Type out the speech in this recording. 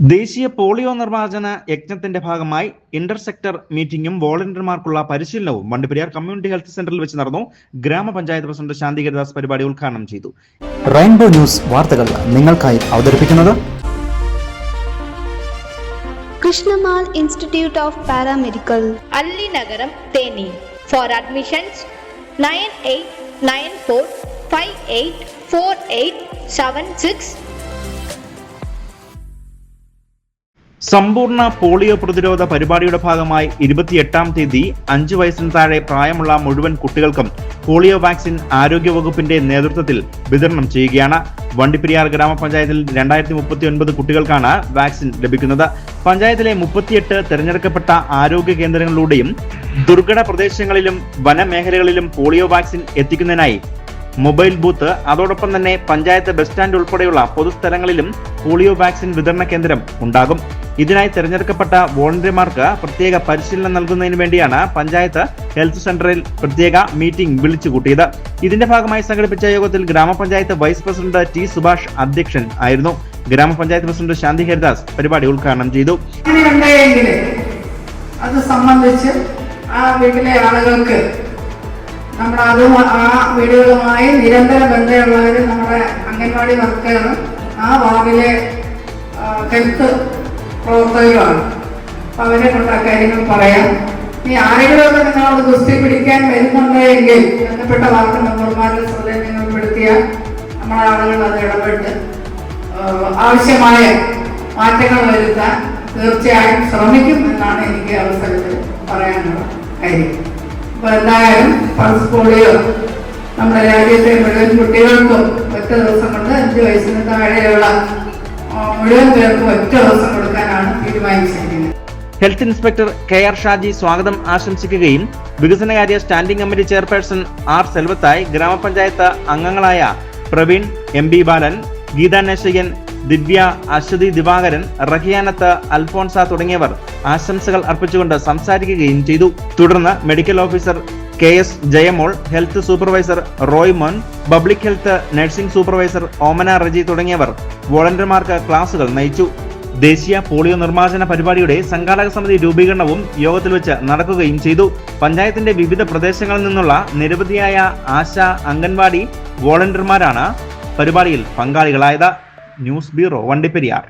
ദേശീയ പോളിയോ നിർമ്മാർജ്ജന യജ്ഞത്തിന്റെ ഭാഗമായി ഇന്റർസെക്ടർ മീറ്റിംഗും വോളണ്ടിയർമാർക്കുള്ള പരിശീലനവും വണ്ടിപ്പെരിയാർ കമ്മ്യൂണിറ്റി ഹെൽത്ത് സെന്ററിൽ വെച്ച് നടന്നു. ഗ്രാമപഞ്ചായത്ത് പ്രസിഡന്റ് ശാന്തി ഹരിദാസ് പരിപാടി ഉദ്ഘാടനം ചെയ്തു. റെയിൻബോ ന്യൂസ് വാർത്തകൾ നിങ്ങൾക്കായി അവതരിപ്പിക്കുന്നത് കൃഷ്ണമാൽ ഇൻസ്റ്റിറ്റ്യൂട്ട് ഓഫ് പാരാമെഡിക്കൽ, അല്ലി നഗരം, തേനി. Four admissions 9894584876. സമ്പൂർണ്ണ പോളിയോ പ്രതിരോധ പരിപാടിയുടെ ഭാഗമായി 28-ാം തീയതി 5 വയസ്സിന് താഴെ പ്രായമുള്ള മുഴുവൻ കുട്ടികൾക്കും പോളിയോ വാക്സിൻ ആരോഗ്യവകുപ്പിന്റെ നേതൃത്വത്തിൽ വിതരണം ചെയ്യുകയാണ്. വണ്ടിപ്പെരിയാർ ഗ്രാമപഞ്ചായത്തിൽ 2039 കുട്ടികൾക്കാണ് വാക്സിൻ ലഭിക്കുന്നത്. പഞ്ചായത്തിലെ 38 തെരഞ്ഞെടുക്കപ്പെട്ട ആരോഗ്യ കേന്ദ്രങ്ങളിലൂടെയും ദുർഘട പ്രദേശങ്ങളിലും വനമേഖലകളിലും പോളിയോ വാക്സിൻ എത്തിക്കുന്നതിനായി മൊബൈൽ ബൂത്ത്, അതോടൊപ്പം തന്നെ പഞ്ചായത്ത് ബസ് സ്റ്റാൻഡ് ഉൾപ്പെടെയുള്ള പൊതുസ്ഥലങ്ങളിലും പോളിയോ വാക്സിൻ വിതരണ കേന്ദ്രം ഉണ്ടാകും. ഇതിനായി തെരഞ്ഞെടുക്കപ്പെട്ട വോളണ്ടിയർമാർക്ക് പ്രത്യേക പരിശീലനം നൽകുന്നതിന് വേണ്ടിയാണ് പഞ്ചായത്ത് ഹെൽത്ത് സെന്ററിൽ പ്രത്യേക മീറ്റിംഗ് വിളിച്ചുകൂട്ടിയത്. ഇതിന്റെ ഭാഗമായി സംഘടിപ്പിച്ച യോഗത്തിൽ ഗ്രാമപഞ്ചായത്ത് വൈസ് പ്രസിഡന്റ് ടി സുഭാഷ് അധ്യക്ഷൻ ആയിരുന്നു. ഗ്രാമപഞ്ചായത്ത് പ്രസിഡന്റ് ശാന്തി ഹരിദാസ് പരിപാടി ഉദ്ഘാടനം ചെയ്തു. അത് സംബന്ധിച്ച് ആ വീട്ടിലെ ആളുകൾക്ക് നമ്മുടെ ആ വീടുകളുമായി നിരന്തര ബന്ധമുള്ളവർ നമ്മുടെ അംഗൻവാടി വർക്കറും ആ വാർഡിലെ ഹെൽത്ത് പ്രവർത്തകരുമാണ്. അപ്പം അവരെ കൊണ്ട് ആ കാര്യങ്ങൾ പറയാം. ഇനി ആരെങ്കിലുമൊക്കെ നിങ്ങളോട് ഗുസ്തി പിടിക്കാൻ വരുന്നുണ്ടെങ്കിൽ ബന്ധപ്പെട്ട വാർഡ് മെമ്പർമാരുടെ ശ്രദ്ധയിൽപ്പെടുത്തിയാൽ നമ്മുടെ ആളുകൾ അത് ഇടപെട്ട് ആവശ്യമായ മാറ്റങ്ങൾ വരുത്താൻ തീർച്ചയായും ശ്രമിക്കും എന്നാണ് എനിക്ക് അവസരത്തിൽ പറയാനുള്ള കാര്യം. അപ്പോൾ എന്തായാലും പൾസ് പോളിയോ നമ്മുടെ രാജ്യത്തെ മുഴുവൻ കുട്ടികൾക്കും ഒറ്റ ദിവസം കൊണ്ട് 5 വയസ്സിന് താഴെയുള്ള മുഴുവൻ പേർക്കും ഒറ്റ ദിവസം കൊടുക്കാനാണ് തീരുമാനിച്ചിരിക്കുന്നത്. ഹെൽത്ത് ഇൻസ്പെക്ടർ KR ഷാജി സ്വാഗതം ആശംസിക്കുകയും വികസനകാര്യ സ്റ്റാൻഡിംഗ് കമ്മിറ്റി ചെയർപേഴ്സൺ R സെൽവത്തായി, ഗ്രാമപഞ്ചായത്ത് അംഗങ്ങളായ പ്രവീൺ, MB ബാലൻ, ഗീതാ നേശയൻ, ദിവ്യ, അശ്വതി ദിവാകരൻ, റഹിയാനത്ത്, അൽഫോൺസ തുടങ്ങിയവർ ആശംസകൾ അർപ്പിച്ചുകൊണ്ട് സംസാരിക്കുകയും ചെയ്തു. തുടർന്ന് medical officer KS Jayamol, health supervisor Roymon, public health nursing supervisor Omana Reji തുടങ്ങിയവർ വോളണ്ടിയർമാർക്ക് ക്ലാസുകൾ നയിച്ചു. ദേശീയ പോളിയോ നിർമ്മാർജ്ജന പരിപാടിയുടെ സംഘാടക സമിതി രൂപീകരണവും യോഗത്തിൽ വെച്ച് നടക്കുകയും ചെയ്തു. പഞ്ചായത്തിന്റെ വിവിധ പ്രദേശങ്ങളിൽ നിന്നുള്ള നിരവധിയായ ആശ, അംഗൻവാടി വോളണ്ടിയർമാരാണ് പരിപാടിയിൽ പങ്കാളികളായത്. News bureau, Vandiperiyar.